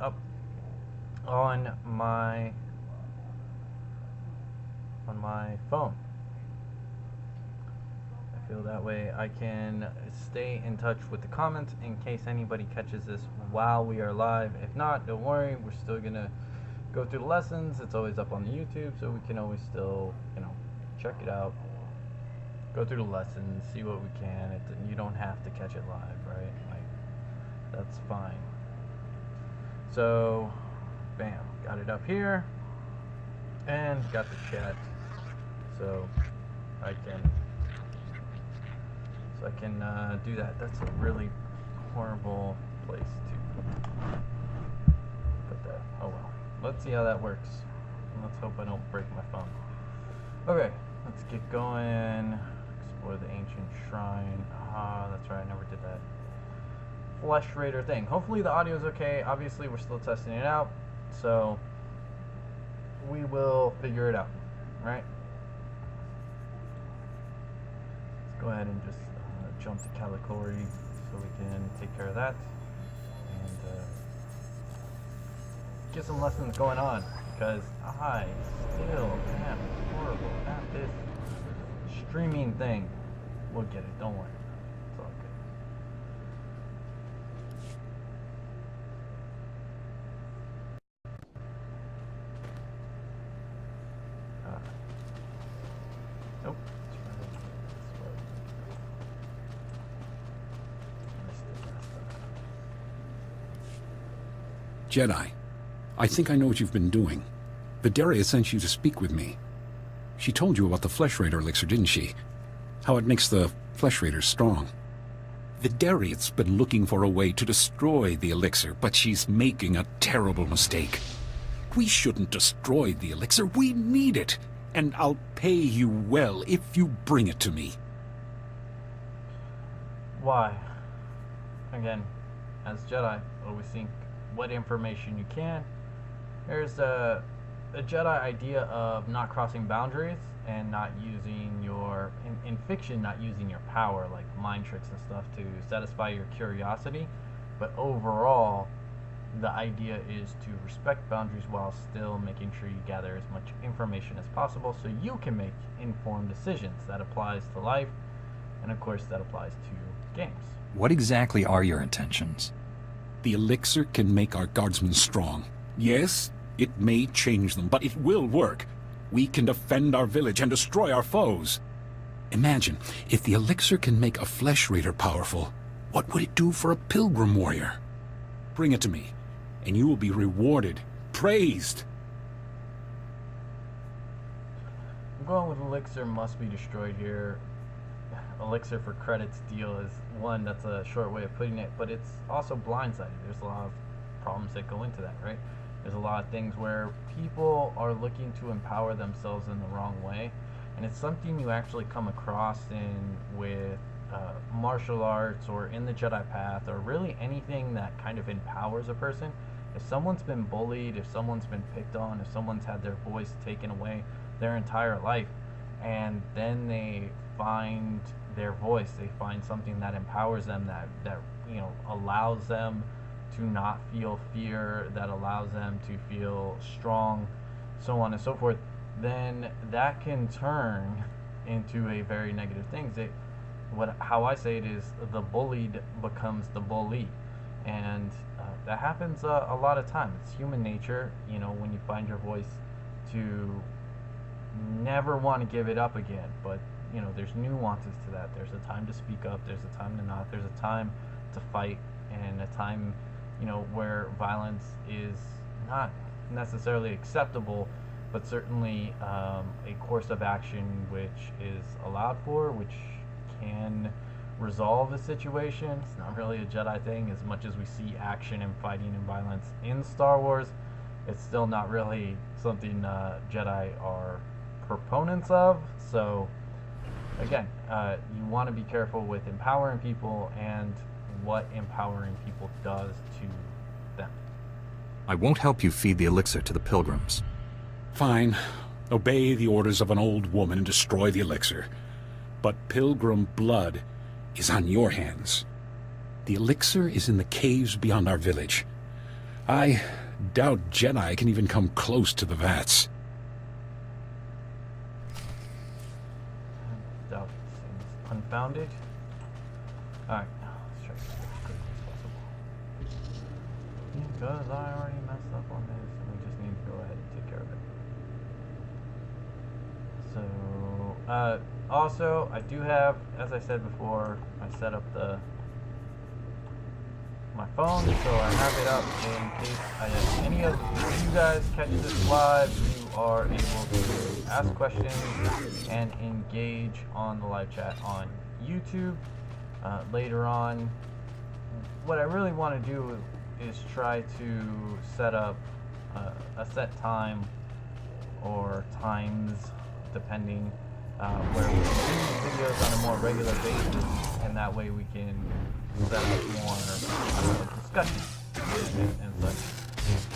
up on my phone. I feel that way I can stay in touch with the comments in case anybody catches this while we are live. If not, don't worry, we're still gonna go through the lessons. It's always up on the YouTube, so we can always still, check it out, go through the lessons, see what we can. You don't have to catch it live, right? Like, that's fine. So, bam, got it up here, and got the chat, so I can do that. That's a really horrible place to put that. Oh well. Let's see how that works. Let's hope I don't break my phone. Okay, let's get going. Explore the ancient shrine. Ah, that's right, I never did that Flesh Raider thing. Hopefully the audio is okay. Obviously we're still testing it out, so we will figure it out, right? Let's go ahead and just jump to Calicori so we can take care of that and get some lessons going on, because I still am horrible at this streaming thing. We'll get it, don't worry. It's all good. Nope. Jedi, I think I know what you've been doing. Vidaria sent you to speak with me. She told you about the Flesh Raider elixir, didn't she? How it makes the Flesh Raiders strong. Vidaria's been looking for a way to destroy the elixir, but she's making a terrible mistake. We shouldn't destroy the elixir, we need it! And I'll pay you well if you bring it to me. Why? Again, as Jedi, always think what information you can. There's a Jedi idea of not crossing boundaries and not using your, in fiction, not using your power, like mind tricks and stuff, to satisfy your curiosity. But overall, the idea is to respect boundaries while still making sure you gather as much information as possible so you can make informed decisions. That applies to life, and of course that applies to games. What exactly are your intentions? The elixir can make our guardsmen strong. Yes, it may change them, but it will work. We can defend our village and destroy our foes. Imagine, if the elixir can make a Flesh Raider powerful, what would it do for a pilgrim warrior? Bring it to me, and you will be rewarded, praised. I'm going with elixir must be destroyed here. Elixir for credits deal is one, that's a short way of putting it, but it's also blindsided. There's a lot of problems that go into that, right? There's a lot of things where people are looking to empower themselves in the wrong way, and it's something you actually come across with martial arts or in the Jedi path, or really anything that kind of empowers a person. If someone's been bullied, if someone's been picked on, if someone's had their voice taken away their entire life, and then they find their voice, they find something that empowers them, that allows them to not feel fear, that allows them to feel strong, so on and so forth, then that can turn into a very negative thing. How I say it is, the bullied becomes the bully, and that happens a lot of times. It's human nature, when you find your voice, to never want to give it up again. But there's nuances to that. There's a time to speak up, there's a time to not, there's a time to fight, and a time where violence is not necessarily acceptable, but certainly a course of action which is allowed for, which can resolve a situation. It's not really a Jedi thing. As much as we see action and fighting and violence in Star Wars, it's still not really something Jedi are proponents of. So again, you want to be careful with empowering people and what empowering people does to them. I won't help you feed the elixir to the pilgrims. Fine. Obey the orders of an old woman and destroy the elixir. But pilgrim blood is on your hands. The elixir is in the caves beyond our village. I doubt Jedi can even come close to the vats. Doubt seems unfounded. Alright, let's try to get as quickly as possible. Because I already messed up on this, and we just need to go ahead and take care of it. So, also, I do have, as I said before, I set up my phone, so I have it up in case any of you guys catch this live. You are able to ask questions and engage on the live chat on YouTube. Later on, what I really want to do is try to set up a set time or times, depending, where we can do videos on a more regular basis, and that way we can set up more discussion and such,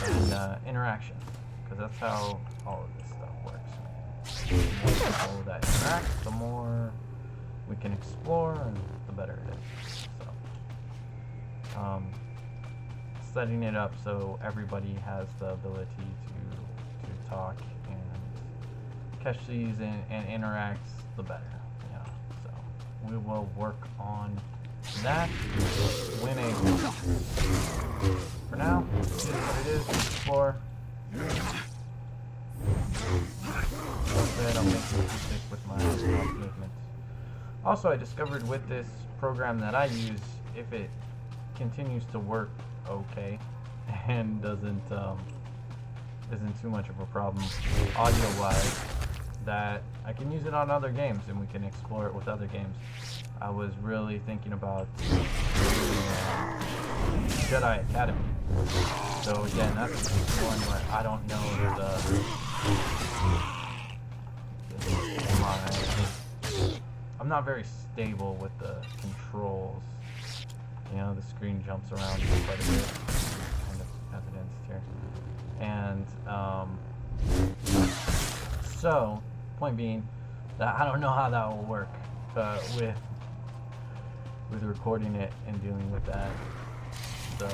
and interaction, because that's how all of this stuff works. The more people that interact, the more we can explore, and the better it is. So, setting it up so everybody has the ability to talk and catch these and interact, the better. You know, so we will work on that. Winning. For now, it is what it is. Explore. I'll make stick with my movement. Also, I discovered with this program that I use, if it continues to work okay and isn't too much of a problem audio-wise, that I can use it on other games and we can explore it with other games. I was really thinking about Jedi Academy. So again, that's one where I don't know I'm not very stable with the controls. You know, the screen jumps around quite a bit, kind of evidenced here. And so, point being, that I don't know how that will work with recording it and dealing with that. So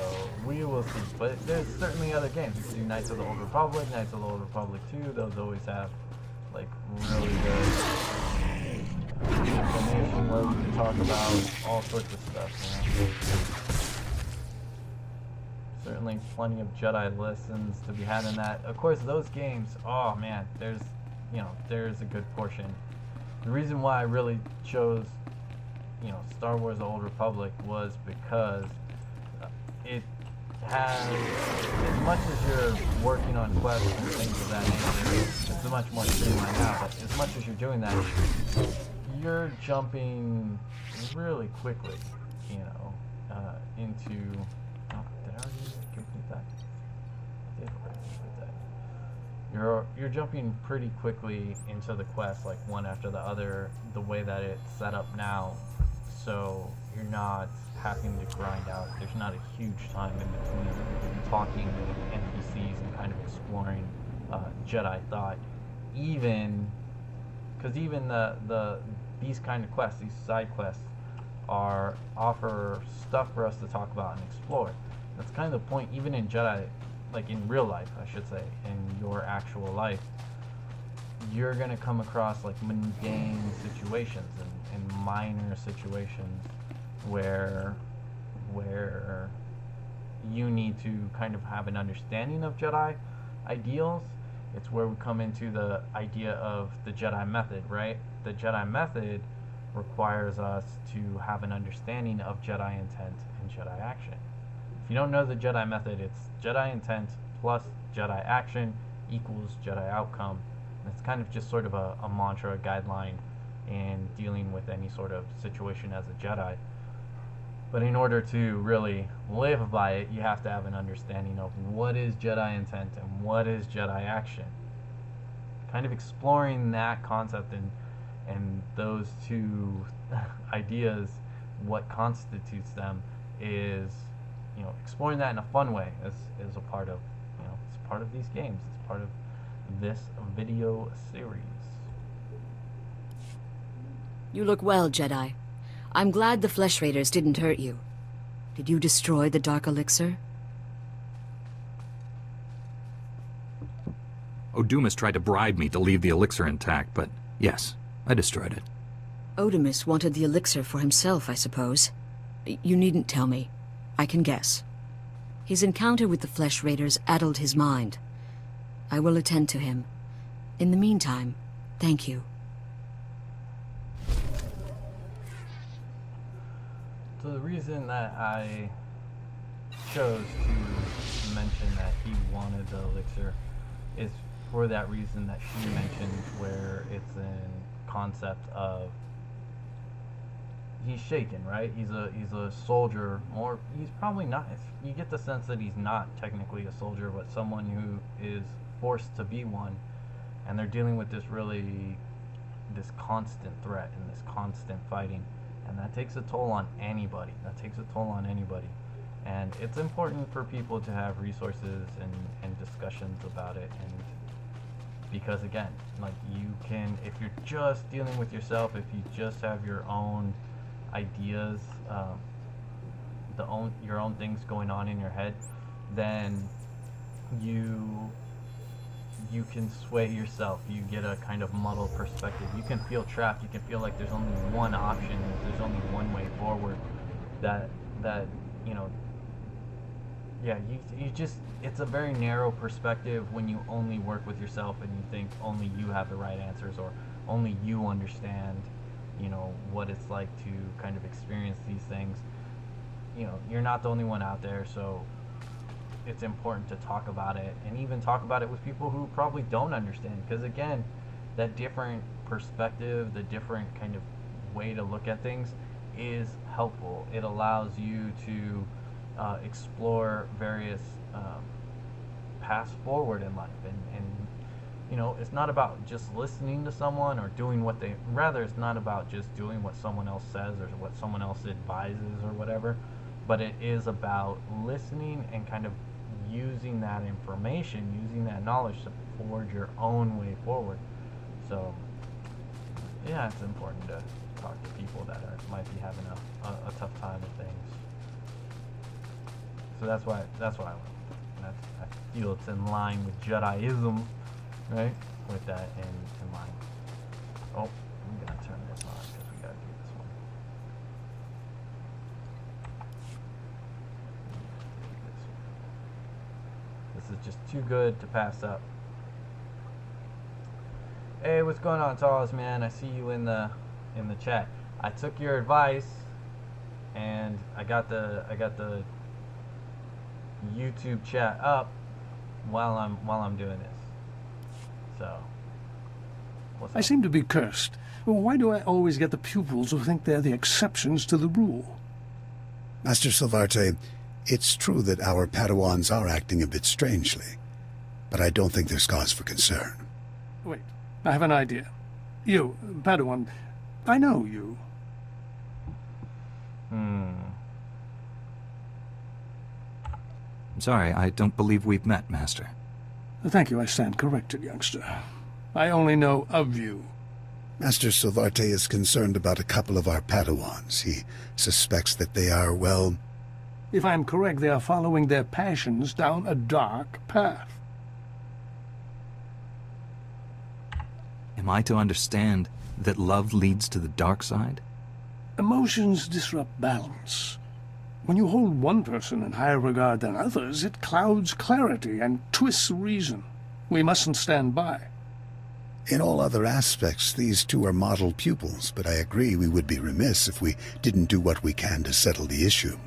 we will see. But there's certainly other games. You can do Knights of the Old Republic, Knights of the Old Republic 2. Those always have like really good information where we can talk about all sorts of stuff. You know? Certainly plenty of Jedi lessons to be had in that. Of course, those games, oh man, there's a good portion. The reason why I really chose, Star Wars: The Old Republic was because it has, as much as you're working on quests and things of that nature, it's much more streamlined now, but as much as you're doing that, you're jumping really quickly, into, did I already complete that? I did already complete that. You're jumping pretty quickly into the quest, like one after the other, the way that it's set up now, so you're not having to grind out. There's not a huge time in between talking with NPCs and kind of exploring Jedi thought. Because even these kind of quests, these side quests, offer stuff for us to talk about and explore. That's kind of the point. Even in Jedi, like in real life, I should say, in your actual life, you're gonna come across like mundane situations and minor situations where you need to kind of have an understanding of Jedi ideals. It's where we come into the idea of the Jedi method, right? The Jedi method requires us to have an understanding of Jedi intent and Jedi action. If you don't know the Jedi method, it's Jedi intent plus Jedi action equals Jedi outcome. And it's kind of just sort of a mantra, a guideline in dealing with any sort of situation as a Jedi. But in order to really live by it, you have to have an understanding of what is Jedi intent and what is Jedi action. Kind of exploring that concept and those two ideas, what constitutes them, is exploring that in a fun way is a part of it's part of these games. It's part of this video series. You look well, Jedi. I'm glad the Flesh Raiders didn't hurt you. Did you destroy the Dark Elixir? Odumus tried to bribe me to leave the elixir intact, but yes, I destroyed it. Odumus wanted the elixir for himself, I suppose. You needn't tell me. I can guess. His encounter with the Flesh Raiders addled his mind. I will attend to him. In the meantime, thank you. So the reason that I chose to mention that he wanted the elixir is for that reason that she mentioned, where it's in concept of he's shaken, right? He's a soldier, or he's probably not. You get the sense that he's not technically a soldier, but someone who is forced to be one, and they're dealing with this constant threat and this constant fighting, and that takes a toll on anybody. And it's important for people to have resources and discussions about it, and because again, like, you can, if you're just dealing with yourself, if you just have your own ideas, your own things going on in your head, then you can sway yourself. You get a kind of muddled perspective. You can feel trapped. You can feel like there's only one option. There's only one way forward. That you know. Yeah, you just, it's a very narrow perspective when you only work with yourself and you think only you have the right answers, or only you understand, you know, what it's like to kind of experience these things. You know, you're not the only one out there, so it's important to talk about it, and even talk about it with people who probably don't understand, because again, that different perspective, the different kind of way to look at things is helpful. It allows you to explore various paths forward in life, and you know, it's not about just listening to someone or doing what they, rather it's not about just doing what someone else says or what someone else advises or whatever, but it is about listening and kind of using that information, using that knowledge to forge your own way forward. So yeah, it's important to talk to people that might be having a tough time with things. So that's why I went. I feel it's in line with Jediism, right? With that in line. Oh, I'm gonna turn this on because we gotta do this one. This is just too good to pass up. Hey, what's going on, Tallest man? I see you in the chat. I took your advice, and I got the YouTube chat up while I'm doing this. So, what's up? I seem to be cursed. Well, why do I always get the pupils who think they're the exceptions to the rule? Master Silvarte, it's true that our Padawans are acting a bit strangely, but I don't think there's cause for concern. Wait, I have an idea. You, Padawan, I know you. I'm sorry, I don't believe we've met, Master. Thank you, I stand corrected, youngster. I only know of you. Master Silvarte is concerned about a couple of our Padawans. He suspects that they are, well... If I am correct, they are following their passions down a dark path. Am I to understand that love leads to the dark side? Emotions disrupt balance. When you hold one person in higher regard than others, it clouds clarity and twists reason. We mustn't stand by. In all other aspects, these two are model pupils, but I agree we would be remiss if we didn't do what we can to settle the issue.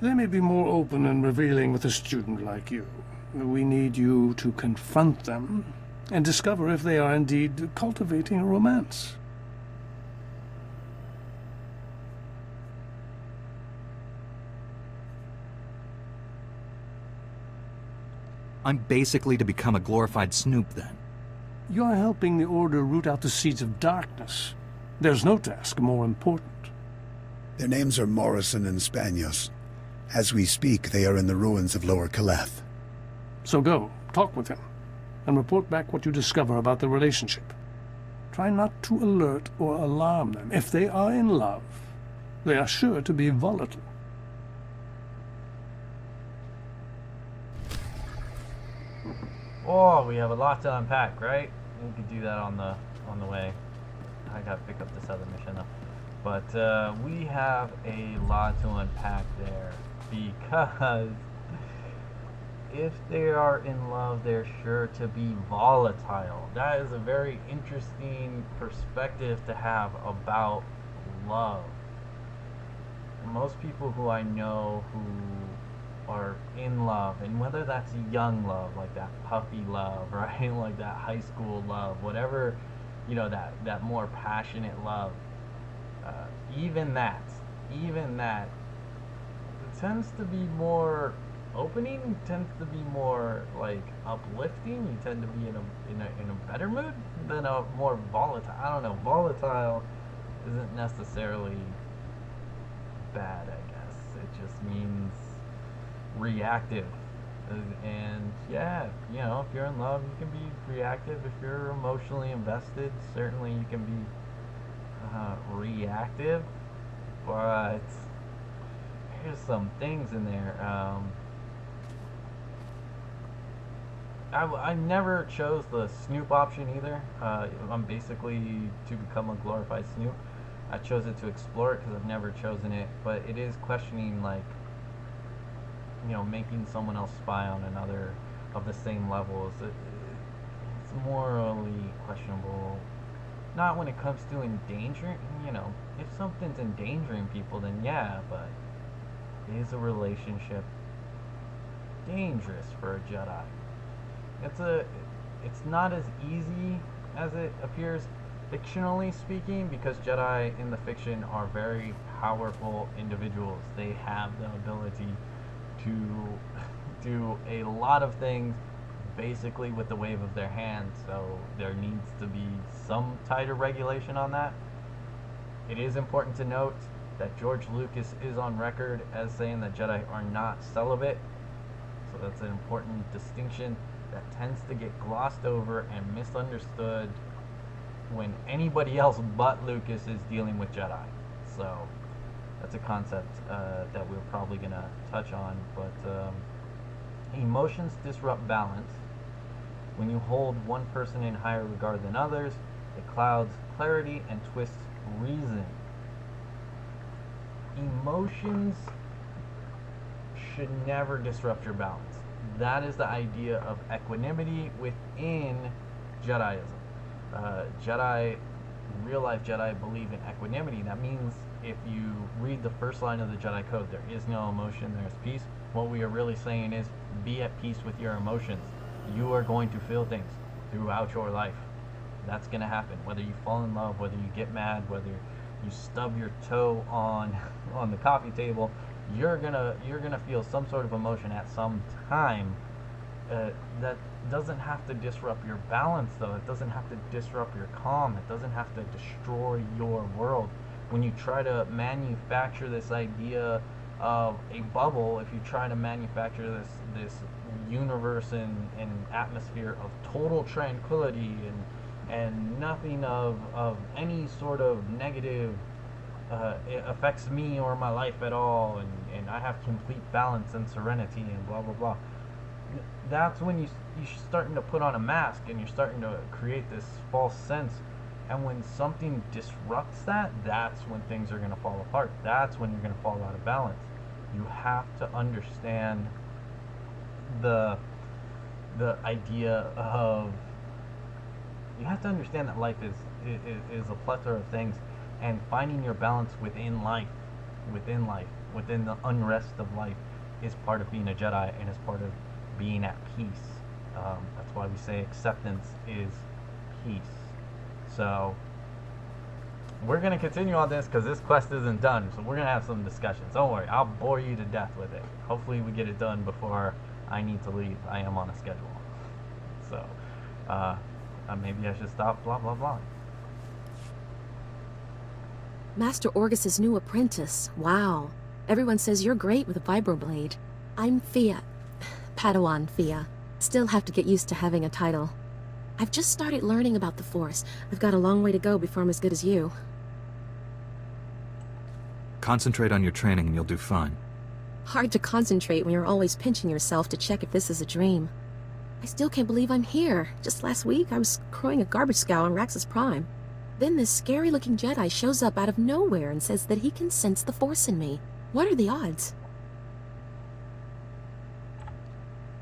They may be more open and revealing with a student like you. We need you to confront them and discover if they are indeed cultivating a romance. I'm basically to become a glorified snoop, then. You're helping the Order root out the seeds of darkness. There's no task more important. Their names are Morrison and Spanios. As we speak, they are in the ruins of Lower Caleth. So go, talk with him, and report back what you discover about the relationship. Try not to alert or alarm them. If they are in love, they are sure to be volatile. Oh, we have a lot to unpack, right? We could do that on the way. I gotta pick up this other mission though. But we have a lot to unpack there, because if they are in love, they're sure to be volatile. That is a very interesting perspective to have about love. Most people who I know who are in love, and whether that's young love, like that puppy love, right, like that high school love, whatever, you know, that more passionate love, even that tends to be more opening, tends to be more like uplifting. You tend to be in a better mood than a more volatile. I don't know, volatile isn't necessarily bad, I guess. It just means reactive. And yeah, you know, if you're in love, you can be reactive. If you're emotionally invested, certainly you can be reactive. But there's some things in there. I never chose the Snoop option either. I'm basically to become a glorified Snoop. I chose it to explore it because I've never chosen it, but it is questioning, like, you know, making someone else spy on another of the same levels. It's morally questionable. Not when it comes to endangering, you know, if something's endangering people, then yeah, but is a relationship dangerous for a Jedi? It's not as easy as it appears, fictionally speaking, because Jedi in the fiction are very powerful individuals. They have the ability to do a lot of things basically with the wave of their hand, so there needs to be some tighter regulation on that. It is important to note that George Lucas is on record as saying that Jedi are not celibate, so that's an important distinction that tends to get glossed over and misunderstood when anybody else but Lucas is dealing with Jedi. So that's a concept that we're probably going to touch on. But emotions disrupt balance. When you hold one person in higher regard than others, it clouds clarity and twists reason. Emotions should never disrupt your balance. That is the idea of equanimity within Jediism. Real life Jedi believe in equanimity. That means if you read the first line of the Jedi Code, there is no emotion, there's peace. What we are really saying is be at peace with your emotions. You are going to feel things throughout your life. That's going to happen. Whether you fall in love, whether you get mad, whether you stub your toe on the coffee table, you're gonna feel some sort of emotion at some time. That doesn't have to disrupt your balance, though. It doesn't have to disrupt your calm. It doesn't have to destroy your world. When you try to manufacture this idea of a bubble, if you try to manufacture this universe and atmosphere of total tranquility and nothing of any sort of negative it affects me or my life at all, and I have complete balance and serenity and blah blah blah, that's when you're starting to put on a mask and you're starting to create this false sense. And when something disrupts that, that's when things are going to fall apart. That's when you're going to fall out of balance. You have to understand the idea of, you have to understand that life is a plethora of things, and finding your balance within the unrest of life, is part of being a Jedi and is part of being at peace. That's why we say acceptance is peace. So we're going to continue on this because this quest isn't done, so we're going to have some discussions. Don't worry, I'll bore you to death with it. Hopefully we get it done before I need to leave. I am on a schedule. So maybe I should stop blah blah blah. Master Orgus's new apprentice. Wow. Everyone says you're great with a vibroblade. I'm Fia. Padawan Fia. Still have to get used to having a title. I've just started learning about the Force. I've got a long way to go before I'm as good as you. Concentrate on your training and you'll do fine. Hard to concentrate when you're always pinching yourself to check if this is a dream. I still can't believe I'm here. Just last week, I was crowing a garbage scow on Raxus Prime. Then this scary-looking Jedi shows up out of nowhere and says that he can sense the Force in me. What are the odds?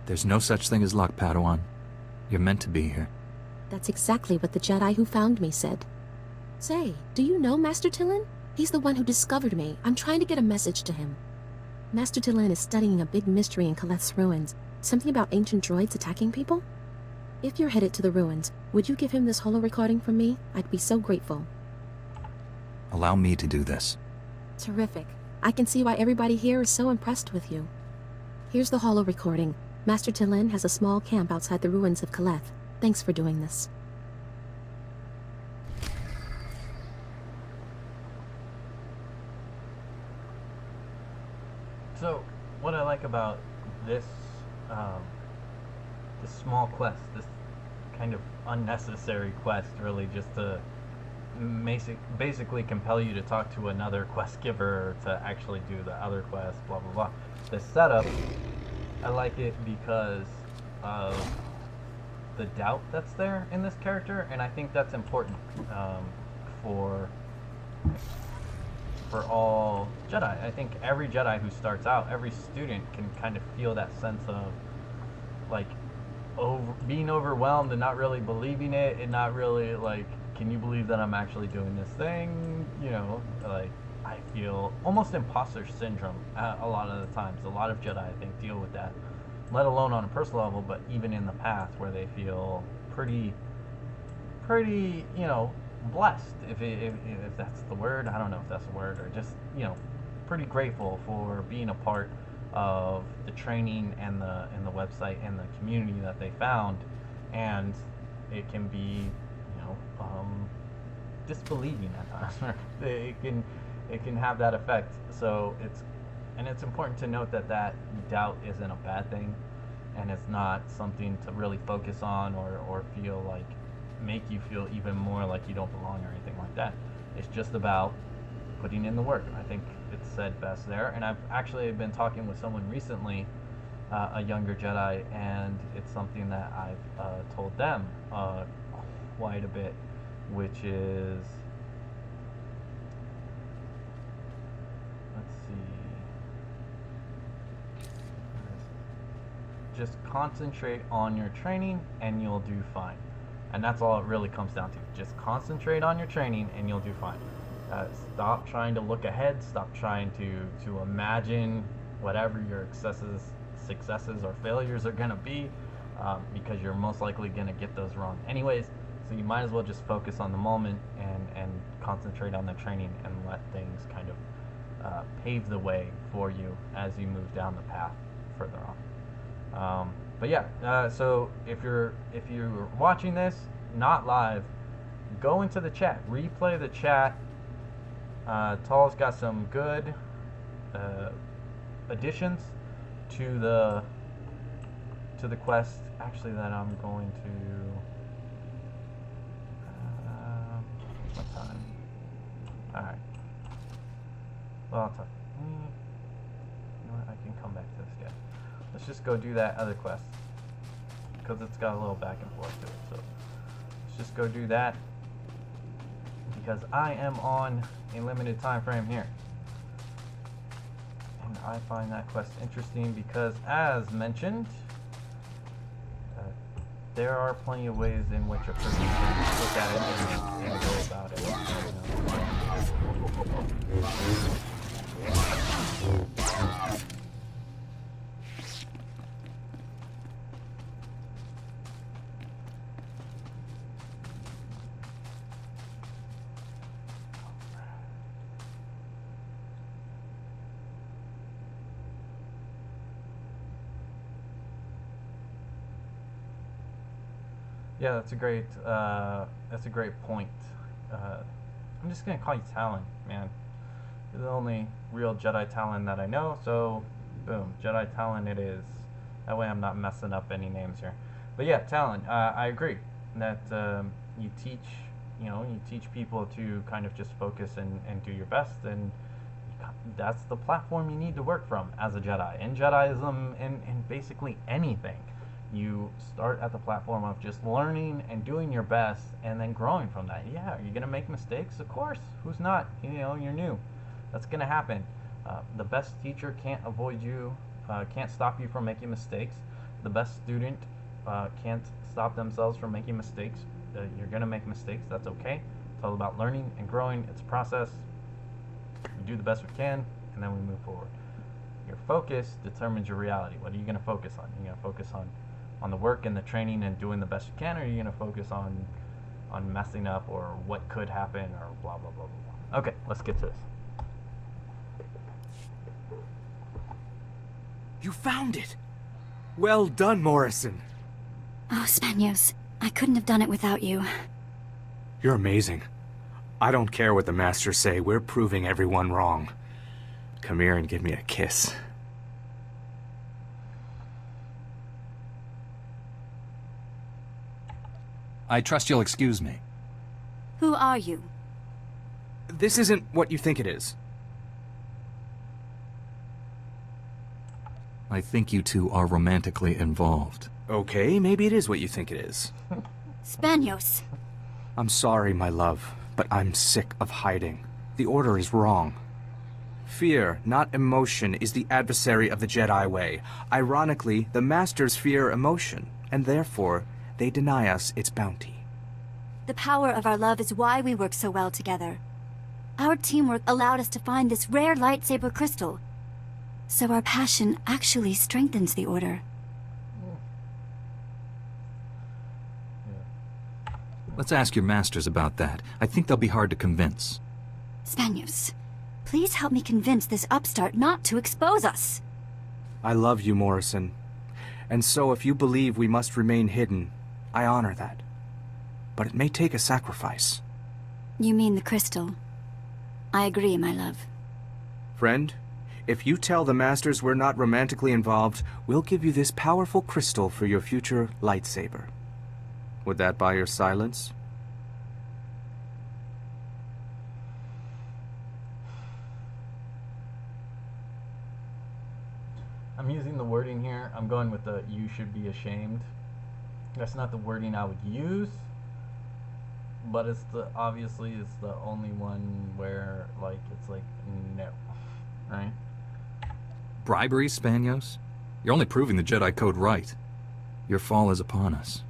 There's no such thing as luck, Padawan. You're meant to be here. That's exactly what the Jedi who found me said. Say, do you know Master Tillin? He's the one who discovered me. I'm trying to get a message to him. Master Tillin is studying a big mystery in Kaleth's ruins. Something about ancient droids attacking people? If you're headed to the ruins, would you give him this holo recording from me? I'd be so grateful. Allow me to do this. Terrific. I can see why everybody here is so impressed with you. Here's the holo recording. Master Tillin has a small camp outside the ruins of Kaleth. Thanks for doing this. So, what I like about this, this small quest, this kind of unnecessary quest, really just to basically compel you to talk to another quest giver to actually do the other quest, blah blah blah. The setup, I like it because of the doubt that's there in this character, and I think that's important for all Jedi. I think every Jedi who starts out, every student can kind of feel that sense of like being overwhelmed and not really believing it, and not really like, can you believe that I'm actually doing this thing? You know, like I feel almost imposter syndrome a lot of the times. A lot of Jedi, I think, deal with that, let alone on a personal level, but even in the path where they feel pretty, you know, blessed, if that's the word. I don't know if that's the word, or just, you know, pretty grateful for being a part of the training and the website and the community that they found. And it can be, you know, disbelieving at times. it can have that effect. So it's important to note that doubt isn't a bad thing, and it's not something to really focus on or feel like make you feel even more like you don't belong or anything like that. It's just about putting in the work. I think it's said best there. And I've actually been talking with someone recently, a younger Jedi, and it's something that I've told them quite a bit, which is, let's see, just concentrate on your training and you'll do fine. And that's all it really comes down to. Just concentrate on your training and you'll do fine. Stop trying to look ahead. Stop trying to imagine whatever your successes or failures are going to be, because you're most likely going to get those wrong anyways. So you might as well just focus on the moment and concentrate on the training and let things kind of pave the way for you as you move down the path further on. But yeah, so if you're watching this not live, go into the chat, replay the chat. Tall's got some good additions to the quest. Actually, that I'm going to. What time? All right. Well, I'll talk. You know what? I can come back to this guy. Let's just go do that other quest, because it's got a little back and forth to it. So let's just go do that, because I am on a limited time frame here. And I find that quest interesting because, as mentioned, there are plenty of ways in which a person can look at it and go about it. Yeah, that's a great point. I'm just gonna call you Talon, man. You're the only real Jedi Talon that I know, so boom, Jedi Talon it is. That way I'm not messing up any names here. But yeah, Talon, I agree that you teach people to kind of just focus and do your best, and that's the platform you need to work from as a Jedi. In Jediism, and basically anything, You start at the platform of just learning and doing your best and then growing from that. Yeah, are you going to make mistakes? Of course. Who's not? You know, you're new. That's going to happen. The best teacher can't avoid you, can't stop you from making mistakes. The best student can't stop themselves from making mistakes. You're going to make mistakes. That's okay. It's all about learning and growing. It's a process. We do the best we can, and then we move forward. Your focus determines your reality. What are you going to focus on? You're going to focus on the work and the training and doing the best you can, or are you going to focus on messing up or what could happen or blah, blah, blah, blah, blah. Okay, let's get to this. You found it! Well done, Morrison. Oh, Spanios, I couldn't have done it without you. You're amazing. I don't care what the Masters say, we're proving everyone wrong. Come here and give me a kiss. I trust you'll excuse me. Who are you? This isn't what you think it is. I think you two are romantically involved. Okay, maybe it is what you think it is. Spanios. I'm sorry, my love, but I'm sick of hiding. The Order is wrong. Fear, not emotion, is the adversary of the Jedi way. Ironically, the Masters fear emotion, and therefore, they deny us its bounty. The power of our love is why we work so well together. Our teamwork allowed us to find this rare lightsaber crystal. So our passion actually strengthens the Order. Let's ask your masters about that. I think they'll be hard to convince. Spanios, please help me convince this upstart not to expose us. I love you, Morrison. And so if you believe we must remain hidden, I honor that. But it may take a sacrifice. You mean the crystal. I agree, my love. Friend, if you tell the Masters we're not romantically involved, we'll give you this powerful crystal for your future lightsaber. Would that buy your silence? I'm using the wording here. I'm going with the "you should be ashamed." That's not the wording I would use, but it's obviously it's the only one where it's like no, right? Bribery, Spanios? You're only proving the Jedi Code right. Your fall is upon us.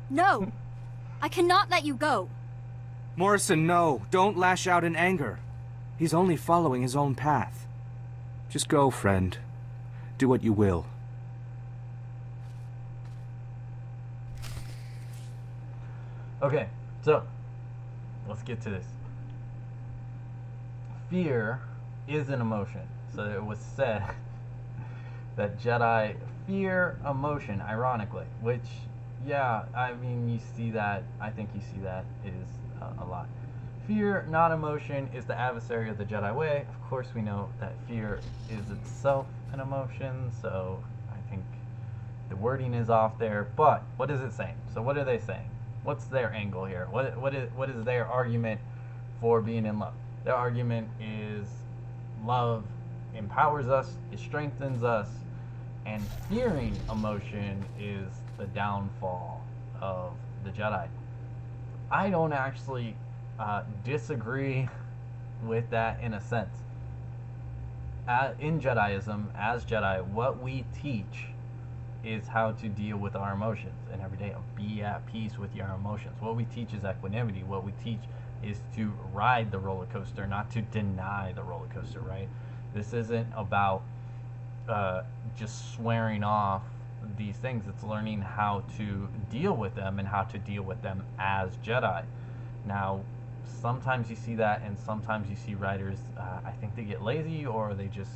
No! I cannot let you go! Morrison, no! Don't lash out in anger. He's only following his own path. Just go, friend. Do what you will. Okay, so let's get to this. Fear is an emotion. So it was said that Jedi fear emotion, ironically, which, yeah, I mean, you see that, I think you see that is a lot. Fear, not emotion, is the adversary of the Jedi way. Of course, we know that fear is itself an emotion, so I think the wording is off there, but what is it saying? So what are they saying? What's their angle here? What is their argument for being in love? Their argument is love empowers us, it strengthens us, and fearing emotion is the downfall of the Jedi. I don't actually disagree with that in a sense. In Jediism, as Jedi, what we teach is how to deal with our emotions and every day. Be at peace with your emotions. What we teach is equanimity. What we teach is to ride the roller coaster, not to deny the roller coaster, right? This isn't about just swearing off these things. It's learning how to deal with them and how to deal with them as Jedi. Now, sometimes you see that, and sometimes you see writers, I think they get lazy, or they just,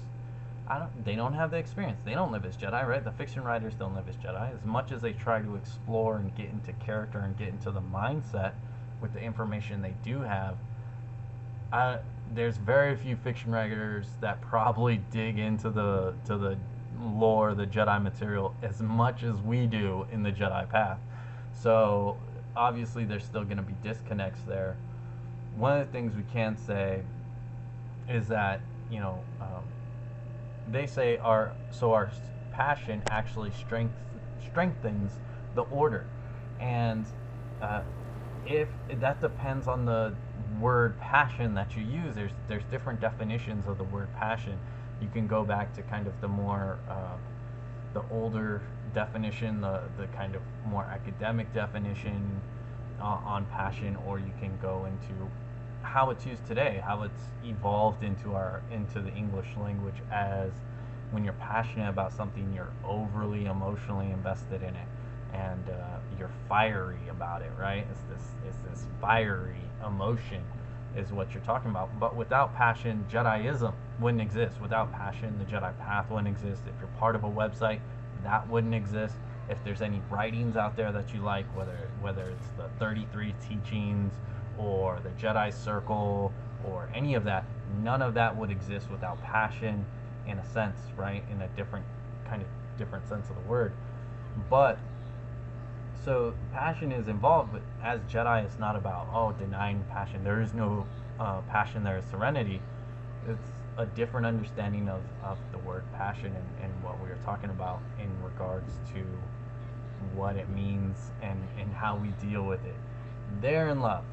they don't have the experience. They don't live as Jedi, right? The fiction writers don't live as Jedi. As much as they try to explore and get into character and get into the mindset with the information they do have, there's very few fiction writers that probably dig into the lore, the Jedi material, as much as we do in the Jedi path. So obviously there's still going to be disconnects there. One of the things we can say is that, they say our passion actually strengthens the order. And if that depends on the word passion that you use. There's different definitions of the word passion. You can go back to kind of the more the older definition, the kind of more academic definition on passion, or you can go into how it's used today, how it's evolved into the English language as when you're passionate about something, you're overly emotionally invested in it, and you're fiery about it, right? It's this fiery emotion is what you're talking about. But without passion, Jediism wouldn't exist. Without passion, the Jedi path wouldn't exist. If you're part of a website, that wouldn't exist. If there's any writings out there that you like, whether it's the 33 teachings or the Jedi Circle or any of that, none of that would exist without passion, in a sense, right? In a different sense of the word. But so passion is involved, but as Jedi, it's not about denying passion. There is no passion. There is serenity. It's a different understanding of the word passion and what we were talking about in regards to what it means and how we deal with it. They're in love.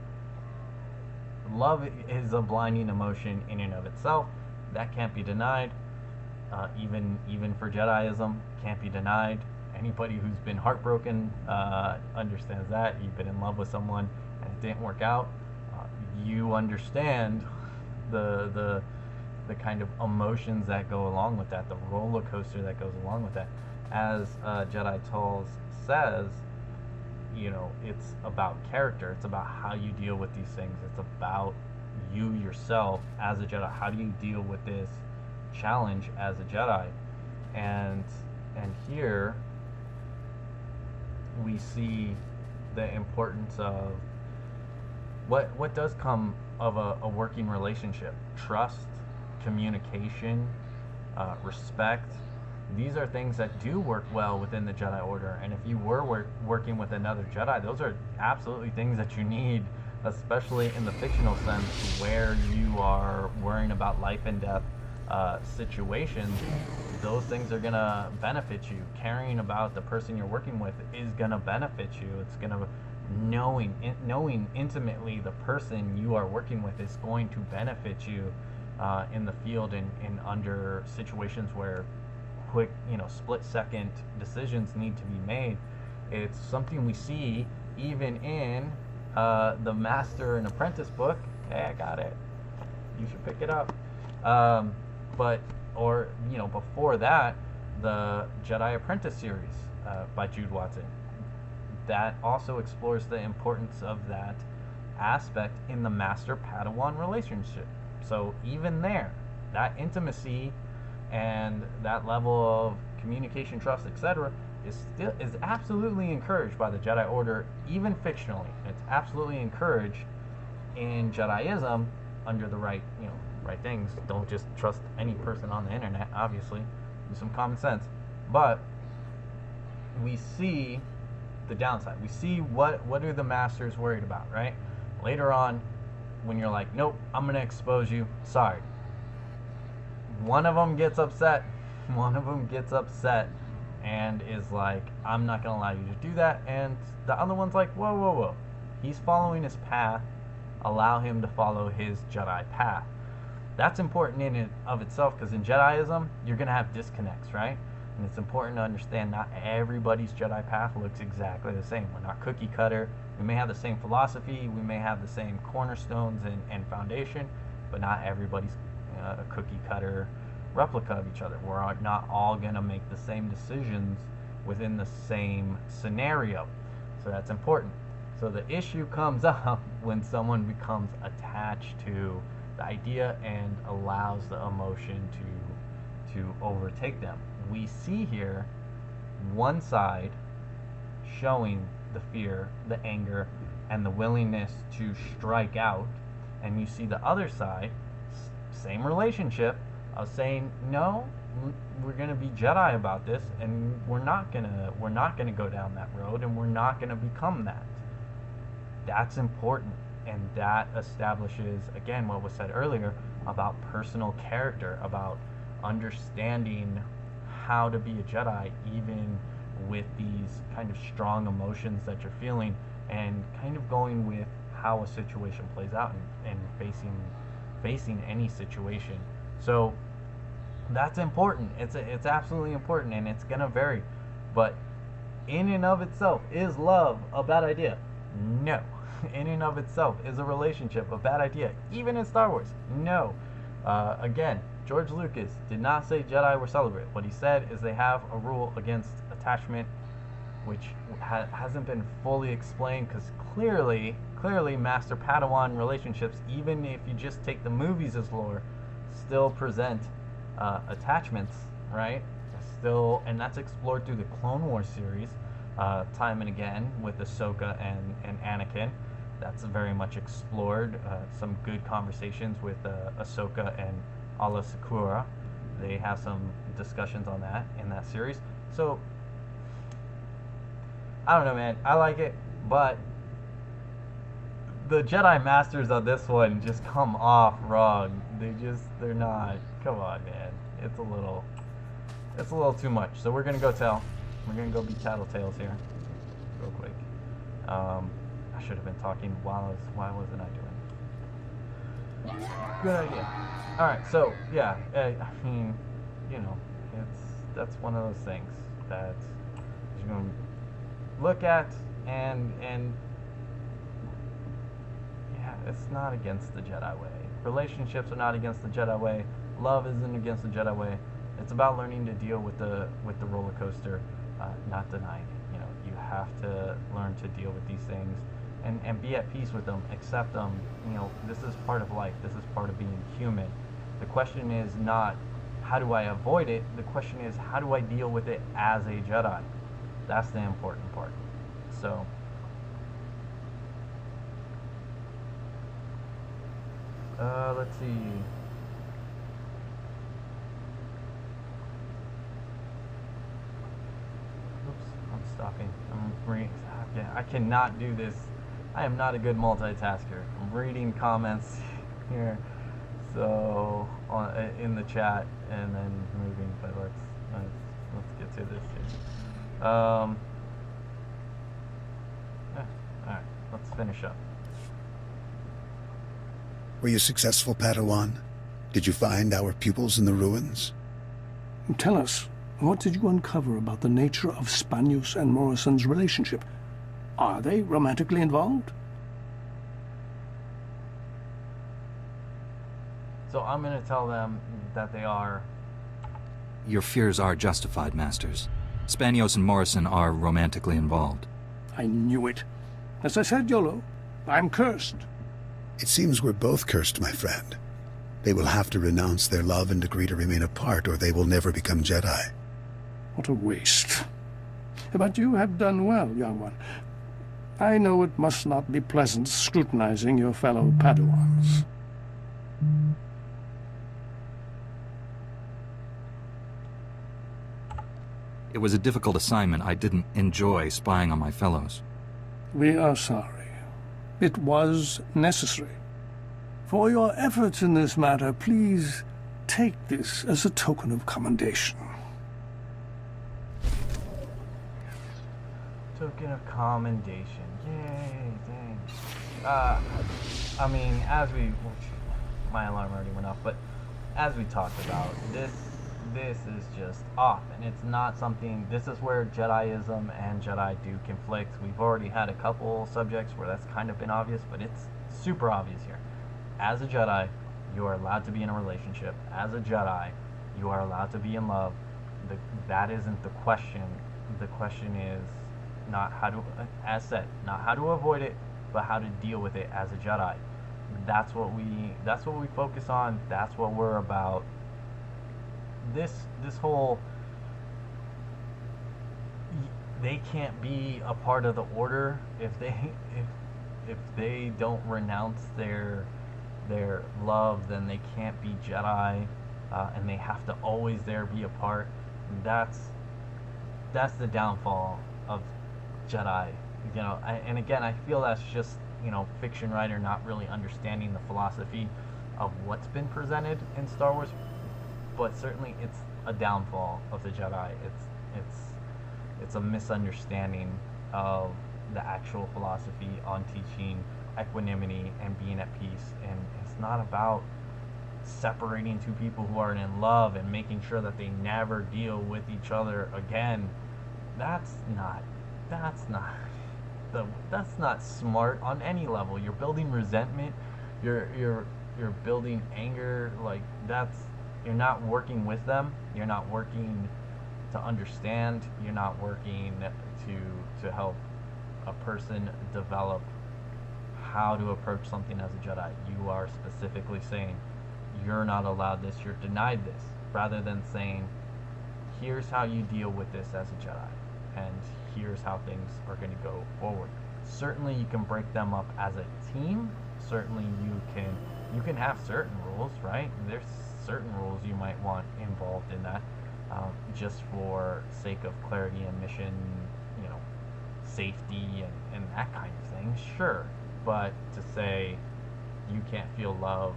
Love is a blinding emotion in and of itself. That can't be denied. Even for Jediism, can't be denied. Anybody who's been heartbroken understands that. You've been in love with someone and it didn't work out. You understand the kind of emotions that go along with that, the roller coaster that goes along with that. As Jedi Tolls says, it's about character. It's about how you deal with these things. It's about you yourself as a Jedi. How do you deal with this challenge as a Jedi? And here we see the importance of what does come of a working relationship: trust, communication, respect. These are things that do work well within the Jedi Order. And if you were working with another Jedi, those are absolutely things that you need, especially in the fictional sense, where you are worrying about life and death situations. Those things are gonna benefit you. Caring about the person you're working with is gonna benefit you. It's gonna knowing intimately the person you are working with is going to benefit you in the field and under situations where quick, split-second decisions need to be made. It's something we see even in the Master and Apprentice book. Hey, I got it. You should pick it up. Before that, the Jedi Apprentice series by Jude Watson. That also explores the importance of that aspect in the Master-Padawan relationship. So even there, that intimacy and that level of communication, trust, etc., is absolutely encouraged by the Jedi Order, even fictionally. It's absolutely encouraged in Jediism under the right things. Don't just trust any person on the internet, obviously. Use some common sense. But we see the downside. We see what are the Masters worried about, right? Later on, when you're like, nope, I'm going to expose you. Sorry. One of them gets upset. And is like, I'm not going to allow you to do that. And the other one's like, whoa. He's following his path. Allow him to follow his Jedi path. That's important in and of itself, because in Jediism, you're going to have disconnects, right? And it's important to understand not everybody's Jedi path looks exactly the same. We're not cookie cutter. We may have the same philosophy. We may have the same cornerstones and foundation, but not everybody's a cookie cutter replica of each other. We're not all going to make the same decisions within the same scenario. So that's important. So the issue comes up when someone becomes attached to the idea and allows the emotion to overtake them. We see here one side showing the fear, the anger, and the willingness to strike out, and you see the other side, same relationship, of saying, no, we're going to be Jedi about this, and we're not gonna go down that road, and we're not going to become that. That's important, and that establishes, again, what was said earlier about personal character, about understanding how to be a Jedi, even with these kind of strong emotions that you're feeling, and kind of going with how a situation plays out, and facing any situation. So that's important. It's absolutely important, and it's gonna vary. But in and of itself, is love a bad idea? No. In and of itself, is a relationship a bad idea? Even in Star Wars, no. Again, George Lucas did not say Jedi were celibate. What he said is they have a rule against attachment, which hasn't been fully explained, because clearly Master Padawan relationships, even if you just take the movies as lore, still present attachments, right? Still, and that's explored through the Clone Wars series, time and again, with Ahsoka and Anakin. That's very much explored. Some good conversations with Ahsoka and Ala Sakura. They have some discussions on that in that series. So I don't know, man. I like it, but the Jedi Masters on this one just come off wrong. They're not. Come on, man. It's a little too much. So we're gonna go We're gonna go be tattletales here, real quick. I should have been talking why wasn't I doing it? Good idea. All right. So yeah, I mean, you know, that's one of those things that you're gonna look at, and yeah, it's not against the Jedi way. Relationships are not against the Jedi way. Love isn't against the Jedi way. It's about learning to deal with the roller coaster, not denying it. You know, you have to learn to deal with these things and be at peace with them, accept them. You know, this is part of life. This is part of being human. The question is not how do I avoid it. The question is how do I deal with it as a Jedi. That's the important part. So let's see. Oops, I'm stopping. I cannot do this. I am not a good multitasker. I'm reading comments here, so in the chat, and then moving. But let's get to this here. All right, let's finish up. Were you successful, Padawan? Did you find our pupils in the ruins? Tell us, what did you uncover about the nature of Spanius and Morrison's relationship? Are they romantically involved? So I'm going to tell them that they are. Your fears are justified, Masters. Spanios and Morrison are romantically involved. I knew it. As I said, Yolo, I'm cursed. It seems we're both cursed, my friend. They will have to renounce their love and agree to remain apart, or they will never become Jedi. What a waste. But you have done well, young one. I know it must not be pleasant scrutinizing your fellow Padawans. It was a difficult assignment. I didn't enjoy spying on my fellows. We are sorry. It was necessary. For your efforts in this matter, please take this as a token of commendation. Token of commendation. Yay, dang. I mean, my alarm already went off, but as we talked about, this is just off, and it's not something. This is where Jediism and Jedi do conflict. We've already had a couple subjects where that's kind of been obvious, but it's super obvious here. As a Jedi, you are allowed to be in a relationship. As a Jedi, you are allowed to be in love. That isn't the question. The question is not how to, as said, not how to avoid it, but how to deal with it as a Jedi. That's what we focus on. That's what we're about. This whole, they can't be a part of the Order if they don't renounce their love, then they can't be Jedi, and they have to always be a part. That's the downfall of Jedi, you know. And again, I feel that's just, you know, fiction writer not really understanding the philosophy of what's been presented in Star Wars. But certainly, it's a downfall of the Jedi. It's it's a misunderstanding of the actual philosophy on teaching equanimity and being at peace. And it's not about separating two people who are in love and making sure that they never deal with each other again. That's not smart on any level. You're building resentment, you're building anger. Like, you're not working with them, you're not working to understand, you're not working to help a person develop how to approach something as a Jedi. You are specifically saying, you're not allowed this, you're denied this, rather than saying, here's how you deal with this as a Jedi, and here's how things are going to go forward. Certainly you can break them up as a team. Certainly you can have certain rules, right? There's certain rules you might want involved in that, just for sake of clarity and mission, safety and that kind of thing, sure. But to say you can't feel love,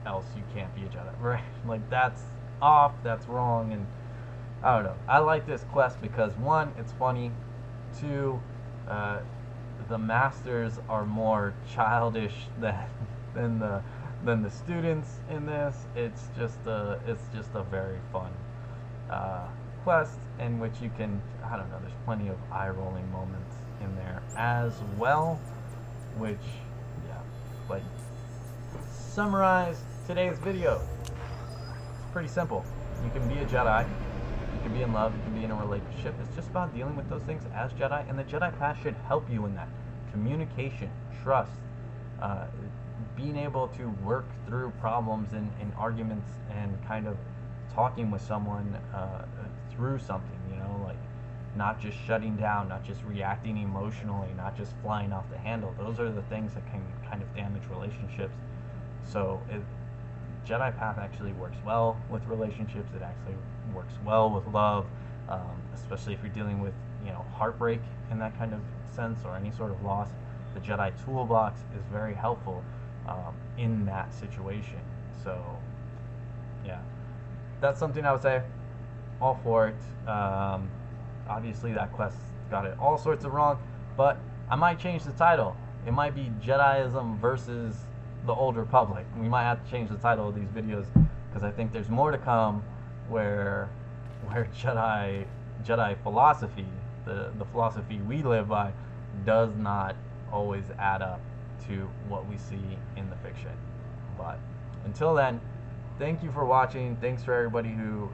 else you can't be a Jedi, right? Like, that's off, that's wrong. And I don't know. I like this quest because, one, it's funny. Two, the masters are more childish than the students in this. It's just a very fun quest in which you can, I don't know, there's plenty of eye-rolling moments in there as well, which, yeah, but summarize today's video. It's pretty simple. You can be a Jedi, you can be in love, you can be in a relationship. It's just about dealing with those things as Jedi, and the Jedi path should help you in that. Communication, trust, being able to work through problems and arguments, and kind of talking with someone through something, like not just shutting down, not just reacting emotionally, not just flying off the handle. Those are the things that can kind of damage relationships. So Jedi path actually works well with relationships. It actually works well with love, especially if you're dealing with heartbreak in that kind of sense, or any sort of loss. The Jedi toolbox is very helpful in that situation. So yeah, that's something I would say. All for it. Obviously that quest got it all sorts of wrong, but I might change the title. It might be Jediism versus the Old Republic. We might have to change the title of these videos, because I think there's more to come where Jedi philosophy, the philosophy we live by, does not always add up to what we see in the fiction. But until then, thank you for watching. Thanks for everybody who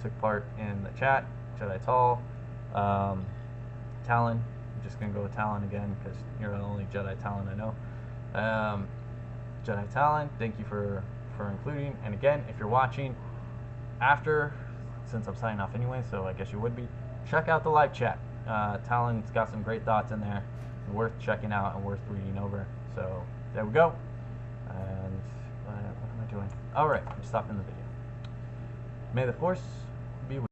took part in the chat. Jedi Tall, Talon. I'm just gonna go with Talon again because you're the only Jedi Talon I know. Jedi Talon, thank you for including. And again, if you're watching after, since I'm signing off anyway, so I guess you would be, check out the live chat. Talon's got some great thoughts in there, worth checking out and worth reading over. So there we go. And what am I doing? All right, I'm stopping the video. May the Force